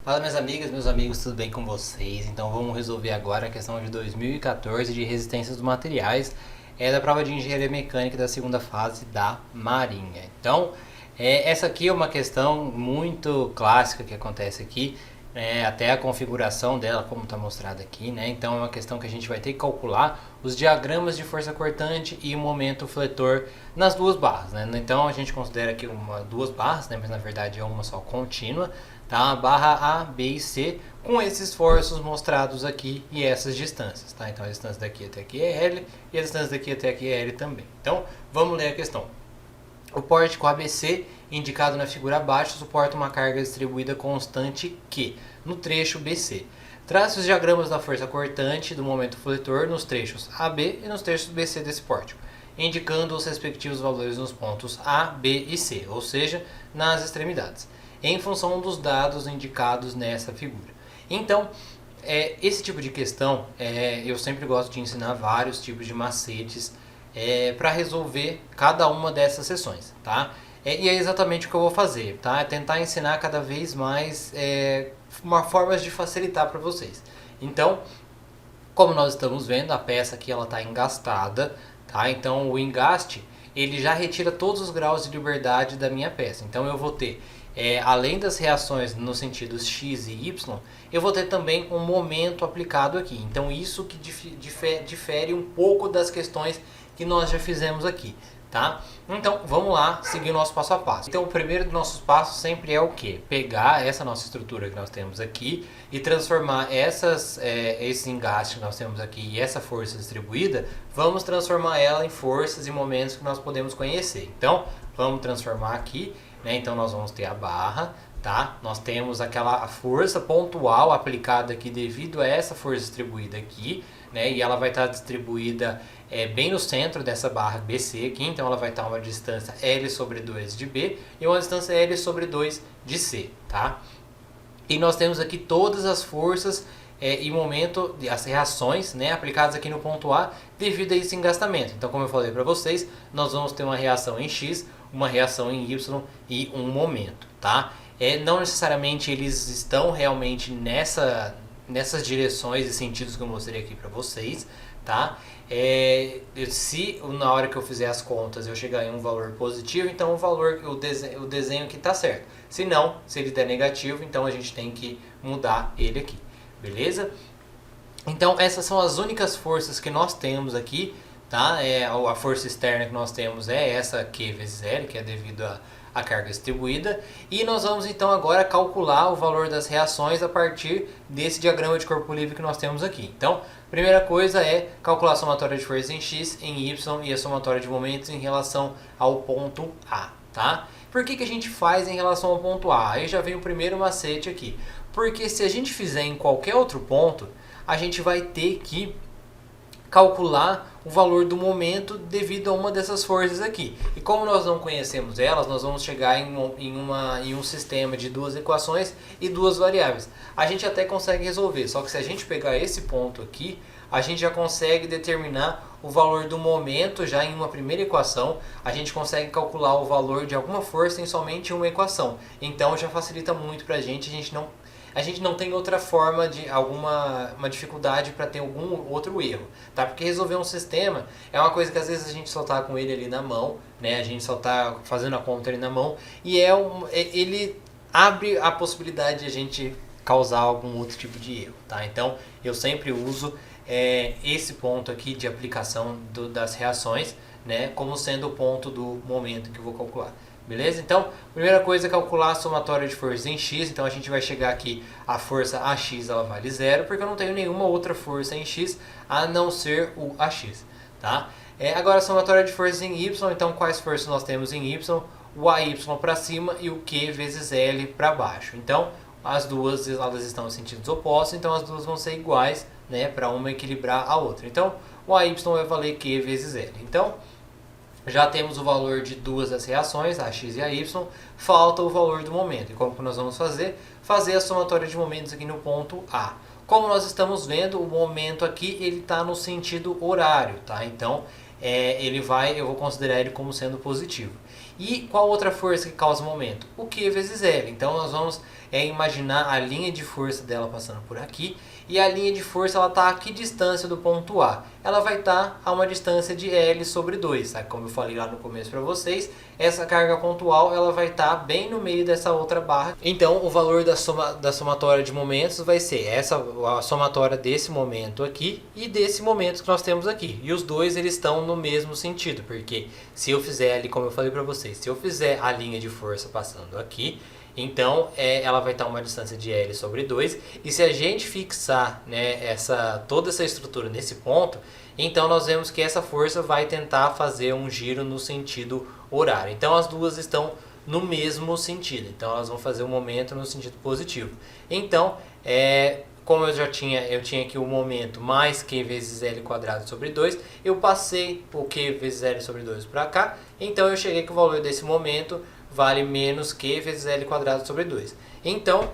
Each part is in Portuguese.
Fala minhas amigas, meus amigos, tudo bem com vocês? Então vamos resolver agora a questão de 2014 de resistência dos materiais, da prova de engenharia mecânica da segunda fase da Marinha. Então, essa aqui é uma questão muito clássica que acontece aqui, até a configuração dela como está mostrado aqui, né? Então é uma questão que a gente vai ter que calcular os diagramas de força cortante e momento fletor nas duas barras, né? Então a gente considera aqui duas barras, né? Mas na verdade é uma só contínua, tá? A barra A, B e C com esses esforços mostrados aqui e essas distâncias, tá? Então a distância daqui até aqui é L e a distância daqui até aqui é L também. Então vamos ler a questão. O pórtico ABC, indicado na figura abaixo, suporta uma carga distribuída constante Q, no trecho BC. Trace os diagramas da força cortante do momento fletor nos trechos AB e nos trechos BC desse pórtico, indicando os respectivos valores nos pontos A, B e C, ou seja, nas extremidades, em função dos dados indicados nessa figura. Então, esse tipo de questão, eu sempre gosto de ensinar vários tipos de macetes para resolver cada uma dessas sessões, tá? E é exatamente o que eu vou fazer, tá? É tentar ensinar cada vez mais formas de facilitar para vocês. Então, como nós estamos vendo, a peça aqui ela está engastada, tá? Então o engaste ele já retira todos os graus de liberdade da minha peça. Então eu vou ter, além das reações no sentido x e y, eu vou ter também um momento aplicado aqui. Então isso que difere um pouco das questões que nós já fizemos aqui, tá? Então vamos lá seguir o nosso passo a passo. Então o primeiro dos nossos passos sempre é o que? Pegar essa nossa estrutura que nós temos aqui e transformar esse engaste que nós temos aqui e essa força distribuída, vamos transformar ela em forças e momentos que nós podemos conhecer. Então vamos transformar aqui, né? Então nós vamos ter a barra, tá? Nós temos aquela força pontual aplicada aqui devido a essa força distribuída aqui, né? E ela vai estar distribuída bem no centro dessa barra BC aqui, então ela vai estar uma distância L sobre 2 de B e uma distância L sobre 2 de C, tá? E nós temos aqui todas as forças e momento, as reações, né, aplicadas aqui no ponto A devido a esse engastamento. Então, como eu falei para vocês, nós vamos ter uma reação em X, uma reação em Y e um momento, tá? Não necessariamente eles estão realmente nessas direções e sentidos que eu mostrei aqui para vocês, tá? Se na hora que eu fizer as contas eu chegar em um valor positivo, então o desenho aqui está certo. Se não, se ele der negativo, então a gente tem que mudar ele aqui, beleza? Então essas são as únicas forças que nós temos aqui, tá? A força externa que nós temos é essa Q vezes L, que é devido a carga distribuída, e nós vamos então agora calcular o valor das reações a partir desse diagrama de corpo livre que nós temos aqui. Então, primeira coisa é calcular a somatória de forças em X, em Y e a somatória de momentos em relação ao ponto A, tá? Por que a gente faz em relação ao ponto A? Aí já vem o primeiro macete aqui. Porque se a gente fizer em qualquer outro ponto, a gente vai ter que calcular o valor do momento devido a uma dessas forças aqui. E como nós não conhecemos elas, nós vamos chegar em um sistema de duas equações e duas variáveis. A gente até consegue resolver, só que se a gente pegar esse ponto aqui, a gente já consegue determinar o valor do momento já em uma primeira equação, a gente consegue calcular o valor de alguma força em somente uma equação. Então já facilita muito para a gente não tem outra forma de uma dificuldade para ter algum outro erro, tá? Porque resolver um sistema é uma coisa que às vezes a gente só tá com ele ali na mão, né? A gente só tá fazendo a conta ali na mão e ele abre a possibilidade de a gente causar algum outro tipo de erro, tá? Então eu sempre uso esse ponto aqui de aplicação das reações, né? Como sendo o ponto do momento que eu vou calcular. Beleza? Então, primeira coisa é calcular a somatória de forças em X. Então, a gente vai chegar aqui, a força AX ela vale zero, porque eu não tenho nenhuma outra força em X a não ser o AX. Tá? Agora, a somatória de forças em Y. Então, quais forças nós temos em Y? O AY para cima e o Q vezes L para baixo. Então, as duas elas estão em sentidos opostos, então as duas vão ser iguais, né, para uma equilibrar a outra. Então, o AY vai valer Q vezes L. Então, já temos o valor de duas das reações, a x e a y, falta o valor do momento. E como que nós vamos fazer? Fazer a somatória de momentos aqui no ponto A. Como nós estamos vendo, o momento aqui ele está no sentido horário, tá? Então, eu vou considerar ele como sendo positivo. E qual outra força que causa o momento? O Q vezes L. Então nós vamos é imaginar a linha de força dela passando por aqui, e a linha de força ela está a que distância do ponto A? Ela vai estar a uma distância de L sobre 2, tá? Como eu falei lá no começo para vocês, essa carga pontual ela vai estar bem no meio dessa outra barra. Então o valor da somatória de momentos vai ser a somatória desse momento aqui e desse momento que nós temos aqui. E os dois eles estão no mesmo sentido, porque se eu fizer ali, como eu falei para vocês, se eu fizer a linha de força passando aqui, então ela vai estar a uma distância de L sobre 2, e se a gente fixar, né, toda essa estrutura nesse ponto, então nós vemos que essa força vai tentar fazer um giro no sentido horário. Então as duas estão no mesmo sentido, então elas vão fazer um momento no sentido positivo. Então, como eu tinha aqui o momento mais Q vezes L quadrado sobre 2, eu passei o Q vezes L sobre 2 para cá, então eu cheguei que o valor desse momento vale menos Q vezes L quadrado sobre 2. Então,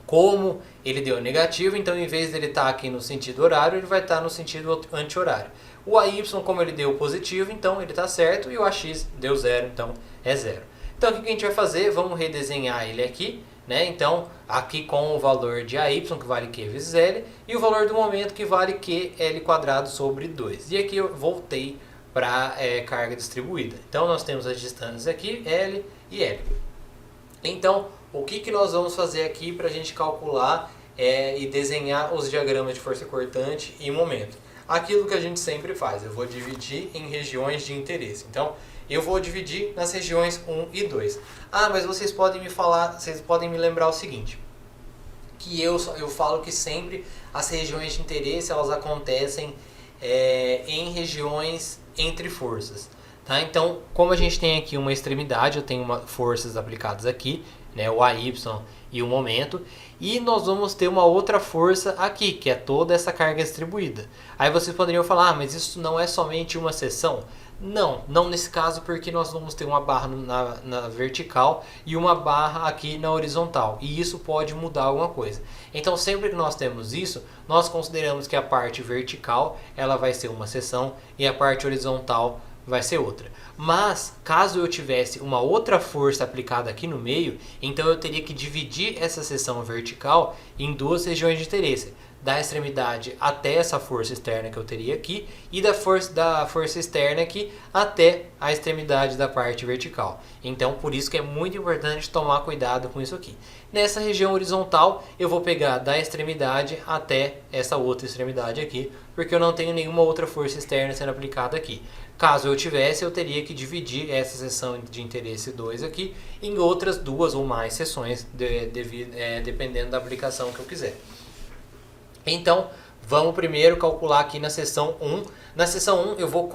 como ele deu negativo, então em vez dele estar aqui no sentido horário, ele vai estar no sentido anti-horário. O AY, como ele deu positivo, então ele está certo, e o AX deu zero, então é zero. Então o que a gente vai fazer? Vamos redesenhar ele aqui, né? Então aqui com o valor de AY, que vale Q vezes L, e o valor do momento, que vale QL quadrado sobre 2. E aqui eu voltei para carga distribuída. Então nós temos as distâncias aqui, L e L. Então o que nós vamos fazer aqui para a gente calcular e desenhar os diagramas de força cortante e momento? Aquilo que a gente sempre faz, eu vou dividir em regiões de interesse. Então eu vou dividir nas regiões 1 e 2. Ah, mas vocês podem me lembrar o seguinte, que eu falo que sempre as regiões de interesse elas acontecem em regiões entre forças. Tá? Então, como a gente tem aqui uma extremidade, eu tenho forças aplicadas aqui, né, o AY e o momento, e nós vamos ter uma outra força aqui, que é toda essa carga distribuída. Aí vocês poderiam falar, mas isso não é somente uma seção? Não nesse caso, porque nós vamos ter uma barra na vertical e uma barra aqui na horizontal, e isso pode mudar alguma coisa. Então sempre que nós temos isso, nós consideramos que a parte vertical ela vai ser uma seção e a parte horizontal vai ser outra. Mas caso eu tivesse uma outra força aplicada aqui no meio, então eu teria que dividir essa seção vertical em duas regiões de interesse, da extremidade até essa força externa que eu teria aqui, e da força externa aqui até a extremidade da parte vertical. Então por isso que é muito importante tomar cuidado com isso aqui. Nessa região horizontal eu vou pegar da extremidade até essa outra extremidade aqui, porque eu não tenho nenhuma outra força externa sendo aplicada aqui. Caso eu tivesse, eu teria que dividir essa seção de interesse 2 aqui em outras duas ou mais seções, dependendo da aplicação que eu quiser. Então, vamos primeiro calcular aqui na seção 1. Na seção 1 eu vou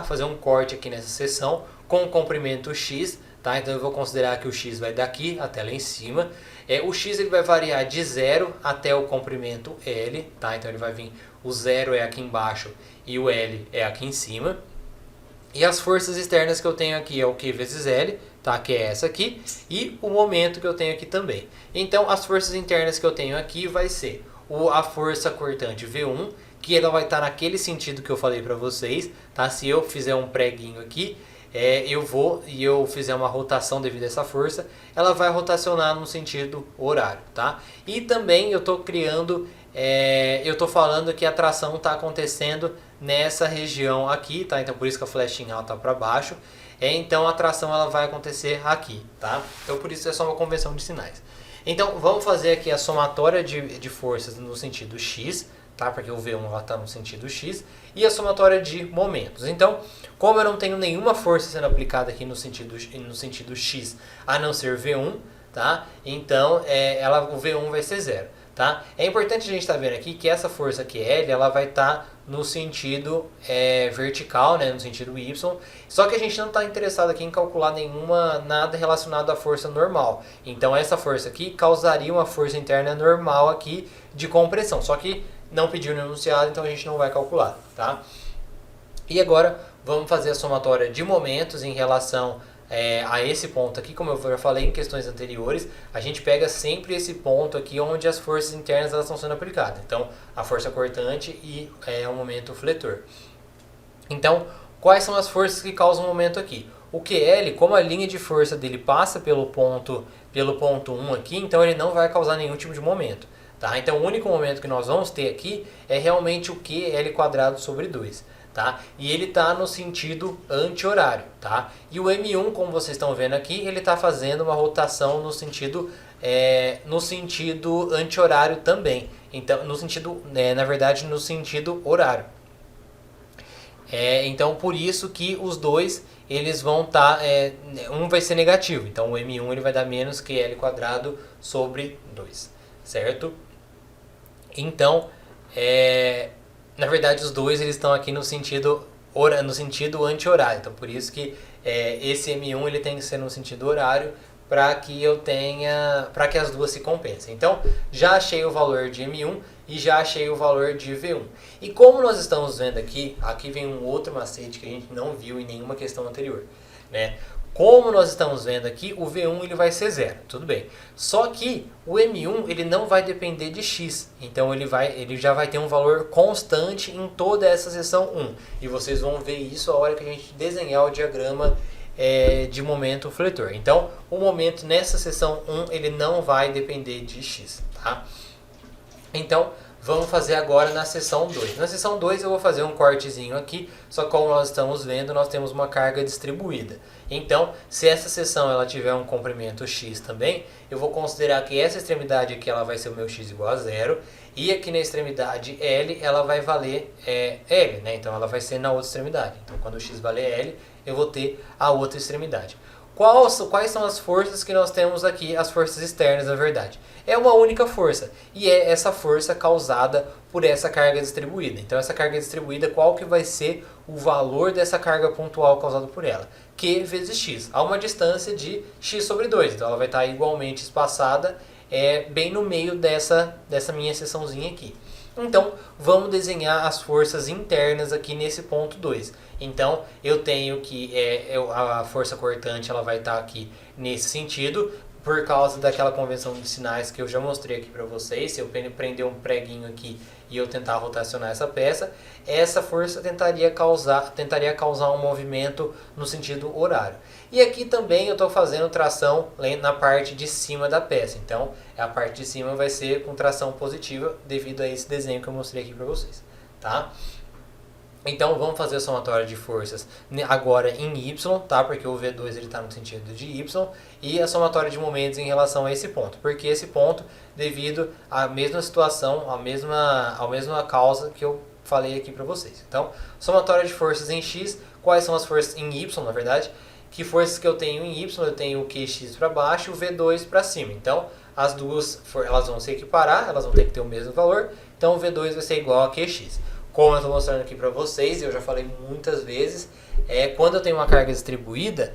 fazer um corte aqui nessa seção com o comprimento X, tá? Então eu vou considerar que o X vai daqui até lá em cima. O X ele vai variar de 0 até o comprimento L, tá? Então ele vai vir, o 0 é aqui embaixo e o L é aqui em cima. E as forças externas que eu tenho aqui é o Q vezes L, tá? Que é essa aqui, e o momento que eu tenho aqui também. Então as forças internas que eu tenho aqui vai ser a força cortante V1, que ela vai estar naquele sentido que eu falei para vocês, tá? Se eu fizer um preguinho aqui, eu fizer uma rotação devido a essa força, ela vai rotacionar no sentido horário, tá? E também eu tô falando que a tração está acontecendo nessa região aqui, tá? Então por isso que a flechinha está para baixo. Então a tração ela vai acontecer aqui, tá? Então por isso é só uma convenção de sinais. Então vamos fazer aqui a somatória de forças no sentido X, tá? Porque o V1 está no sentido X, e a somatória de momentos. Então, como eu não tenho nenhuma força sendo aplicada aqui no sentido X, a não ser V1, tá? Então o V1 vai ser zero. Tá? É importante a gente estar vendo aqui que essa força aqui L ela vai estar no sentido vertical, né, no sentido Y, só que a gente não está interessado aqui em calcular nada relacionado à força normal. Então essa força aqui causaria uma força interna normal aqui de compressão, só que não pediu no enunciado, então a gente não vai calcular. Tá? E agora vamos fazer a somatória de momentos em relação a esse ponto aqui. Como eu já falei em questões anteriores, a gente pega sempre esse ponto aqui onde as forças internas elas estão sendo aplicadas. Então, a força cortante e o momento fletor. Então, quais são as forças que causam o momento aqui? O QL, como a linha de força dele passa pelo ponto pelo ponto 1 aqui, então ele não vai causar nenhum tipo de momento. Tá? Então o único momento que nós vamos ter aqui é realmente o QL² sobre 2. Tá? E ele está no sentido anti-horário. Tá? E o M1, como vocês estão vendo aqui, ele está fazendo uma rotação no sentido anti-horário também. Então, no sentido, na verdade, no sentido horário. Então, por isso que os dois eles vão estar, um vai ser negativo. Então, o M1 ele vai dar menos que L² sobre 2, certo? Então, na verdade, os dois eles estão aqui no sentido anti-horário. Então, por isso que esse M1 ele tem que ser no sentido horário para que as duas se compensem. Então, já achei o valor de M1 e já achei o valor de V1. E como nós estamos vendo aqui vem um outro macete que a gente não viu em nenhuma questão anterior, né? Como nós estamos vendo aqui, o V1 ele vai ser 0, tudo bem. Só que o M1 ele não vai depender de X, então ele já vai ter um valor constante em toda essa seção 1. E vocês vão ver isso a hora que a gente desenhar o diagrama de momento fletor. Então, o momento nessa seção 1 ele não vai depender de X, tá? Então, vamos fazer agora na seção 2. Na seção 2 eu vou fazer um cortezinho aqui, só que como nós estamos vendo, nós temos uma carga distribuída. Então, se essa seção ela tiver um comprimento x também, eu vou considerar que essa extremidade aqui ela vai ser o meu x igual a 0, e aqui na extremidade L ela vai valer L, né? Então ela vai ser na outra extremidade. Então quando o x valer L, eu vou ter a outra extremidade. Quais são as forças que nós temos aqui, as forças externas, na verdade? É uma única força, e é essa força causada por essa carga distribuída. Então essa carga distribuída, qual que vai ser o valor dessa carga pontual causada por ela? Q vezes x, a uma distância de x sobre 2. Então ela vai estar igualmente espaçada bem no meio dessa minha seçãozinha aqui. Então, vamos desenhar as forças internas aqui nesse ponto 2. Então, eu tenho que a força cortante ela vai estar aqui nesse sentido, por causa daquela convenção de sinais que eu já mostrei aqui para vocês. Se eu prender um preguinho aqui e eu tentar rotacionar essa peça, essa força tentaria causar um movimento no sentido horário. E aqui também eu estou fazendo tração na parte de cima da peça. Então, a parte de cima vai ser com tração positiva devido a esse desenho que eu mostrei aqui para vocês, tá? Então, vamos fazer a somatória de forças agora em Y, tá? Porque o V2 ele está no sentido de Y. E a somatória de momentos em relação a esse ponto. Porque esse ponto, devido à mesma situação, à mesma causa que eu falei aqui para vocês. Então, somatória de forças em X. Quais são as forças em Y, na verdade? Que forças que eu tenho em Y? Eu tenho o QX para baixo e o V2 para cima. Então, as duas elas vão se equiparar, elas vão ter que ter o mesmo valor. Então, o V2 vai ser igual a QX. Como eu estou mostrando aqui para vocês, eu já falei muitas vezes, quando eu tenho uma carga distribuída,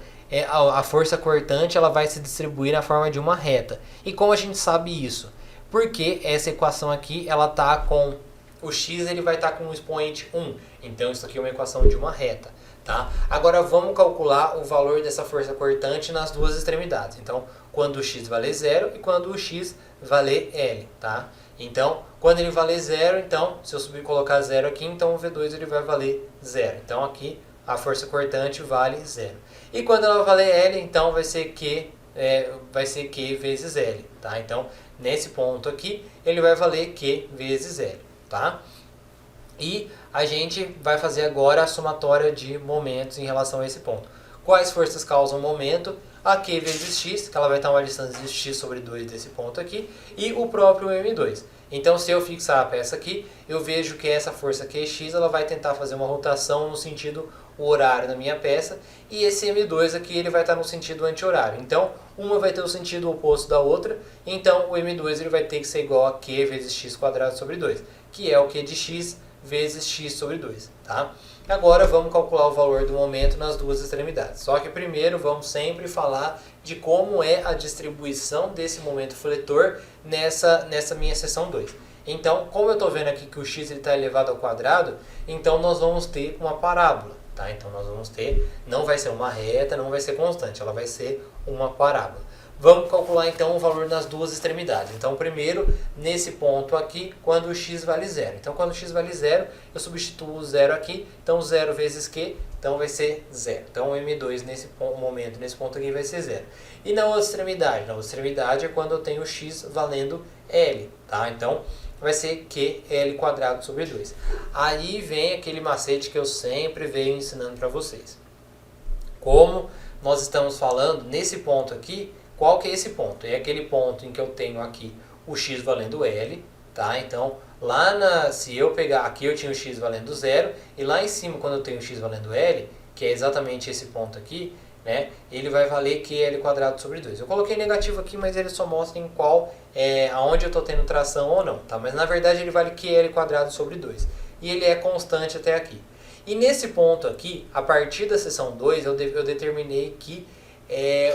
a força cortante ela vai se distribuir na forma de uma reta. E como a gente sabe isso? Porque essa equação aqui, ela tá com o x ele vai estar com o expoente 1. Então isso aqui é uma equação de uma reta. Tá? Agora vamos calcular o valor dessa força cortante nas duas extremidades. Então, quando o x valer 0 e quando o x valer L. Tá? Então, quando ele valer 0, então, se eu subir e colocar 0 aqui, então o V2 ele vai valer 0. Então, aqui a força cortante vale 0. E quando ela valer L, então vai ser Q vezes L. Tá? Então, nesse ponto aqui, ele vai valer Q vezes L. Tá? E a gente vai fazer agora a somatória de momentos em relação a esse ponto. Quais forças causam momento? A Q vezes x, que ela vai estar a uma distância de x sobre 2 desse ponto aqui, e o próprio M2. Então, se eu fixar a peça aqui, eu vejo que essa força QX ela vai tentar fazer uma rotação no sentido horário na minha peça, e esse M2 aqui ele vai estar no sentido anti-horário. Então, uma vai ter o sentido oposto da outra, então o M2 ele vai ter que ser igual a Q vezes x² sobre 2, que é o Q de x vezes x sobre 2. Tá? Agora vamos calcular o valor do momento nas duas extremidades. Só que primeiro vamos sempre falar de como é a distribuição desse momento fletor nessa minha seção 2. Então, como eu estou vendo aqui que o x está elevado ao quadrado, então nós vamos ter uma parábola. Tá? Então nós vamos ter, não vai ser uma reta, não vai ser constante, ela vai ser uma parábola. Vamos calcular então o valor nas duas extremidades. Então primeiro, nesse ponto aqui, quando o x vale zero. Então quando o x vale zero, eu substituo o zero aqui. Então 0 vezes Q, então vai ser zero. Então o M2 nesse momento, nesse ponto aqui vai ser zero. E na outra extremidade? Na outra extremidade é quando eu tenho x valendo L. Tá? Então vai ser QL² sobre 2. Aí vem aquele macete que eu sempre venho ensinando para vocês. Como nós estamos falando nesse ponto aqui, qual que é esse ponto? É aquele ponto em que eu tenho aqui o x valendo L, tá? Então, se eu pegar aqui eu tinha o x valendo 0, e lá em cima quando eu tenho o x valendo L, que é exatamente esse ponto aqui, né? Ele vai valer QL² sobre 2. Eu coloquei negativo aqui, mas ele só mostra em aonde eu estou tendo tração ou não, tá? Mas na verdade ele vale QL² sobre 2. E ele é constante até aqui. E nesse ponto aqui, a partir da seção 2, eu determinei que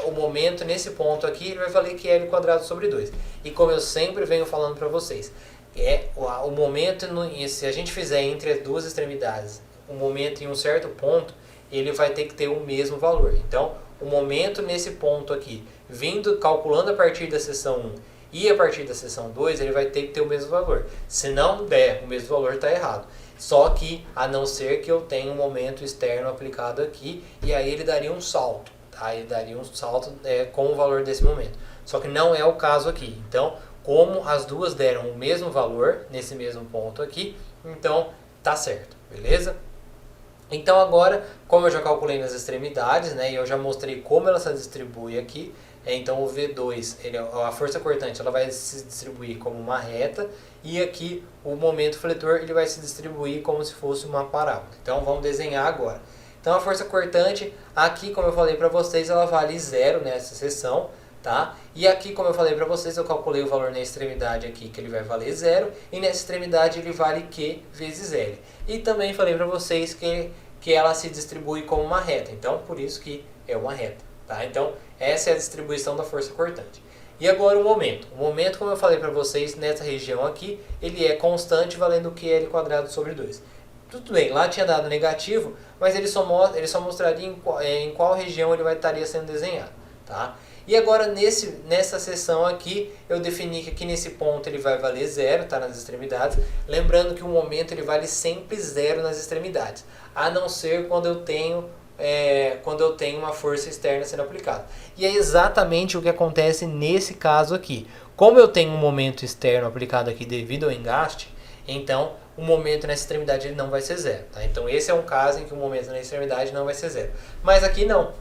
o momento nesse ponto aqui ele vai valer QL² sobre 2. E como eu sempre venho falando para vocês, o momento, se a gente fizer entre as duas extremidades, o momento em um certo ponto, ele vai ter que ter o mesmo valor. Então, o momento nesse ponto aqui, calculando a partir da seção 1 e a partir da seção 2, ele vai ter que ter o mesmo valor. Se não der o mesmo valor, está errado. Só que, a não ser que eu tenha um momento externo aplicado aqui, e aí ele daria um salto. Tá? Ele daria um salto com o valor desse momento. Só que não é o caso aqui. Então, como as duas deram o mesmo valor, nesse mesmo ponto aqui, então tá certo, beleza? Então agora, como eu já calculei nas extremidades, né, e eu já mostrei como ela se distribui aqui, então o V2, a força cortante, ela vai se distribuir como uma reta, e aqui o momento fletor ele vai se distribuir como se fosse uma parábola. Então vamos desenhar agora. Então a força cortante, aqui como eu falei para vocês, ela vale 0 nessa seção, tá? E aqui como eu falei para vocês, eu calculei o valor na extremidade aqui, que ele vai valer 0, e nessa extremidade ele vale Q vezes L. E também falei para vocês que ela se distribui como uma reta, então por isso que é uma reta, tá? Então essa é a distribuição da força cortante. E agora o momento. O momento, como eu falei para vocês, nessa região aqui, ele é constante valendo QL² sobre 2. Tudo bem, lá tinha dado negativo, mas ele só mostraria em qual região ele estaria sendo desenhado, tá? E agora nessa seção aqui, eu defini que aqui nesse ponto ele vai valer 0, tá, nas extremidades. Lembrando que o momento ele vale sempre 0 nas extremidades, a não ser quando eu tenho uma força externa sendo aplicada. E é exatamente o que acontece nesse caso aqui. Como eu tenho um momento externo aplicado aqui devido ao engaste, então o momento na extremidade ele não vai ser 0. Tá? Então esse é um caso em que o momento na extremidade não vai ser 0. Mas aqui não.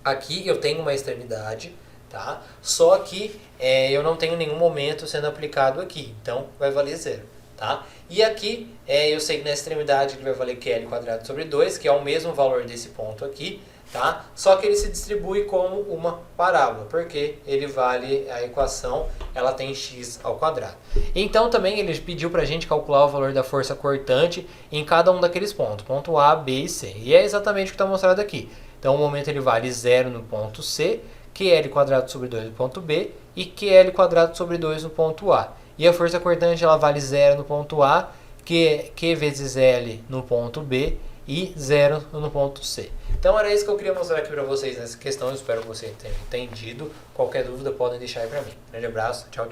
Aqui eu tenho uma extremidade, tá? Só que eu não tenho nenhum momento sendo aplicado aqui. Então vai valer 0. Tá? E aqui eu sei que na extremidade ele vai valer QL² sobre 2, que é o mesmo valor desse ponto aqui, tá? Só que ele se distribui como uma parábola, porque ele vale, a equação ela tem x². Então também ele pediu para a gente calcular o valor da força cortante em cada um daqueles pontos, ponto A, B e C. E é exatamente o que está mostrado aqui. Então o momento ele vale 0 no ponto C, QL² sobre 2 no ponto B e QL² sobre 2 no ponto A. E a força cortante ela vale 0 no ponto A, Q vezes L no ponto B e 0 no ponto C. Então era isso que eu queria mostrar aqui para vocês nessa questão. Eu espero que vocês tenham entendido. Qualquer dúvida podem deixar aí para mim. Grande abraço, tchau, tchau.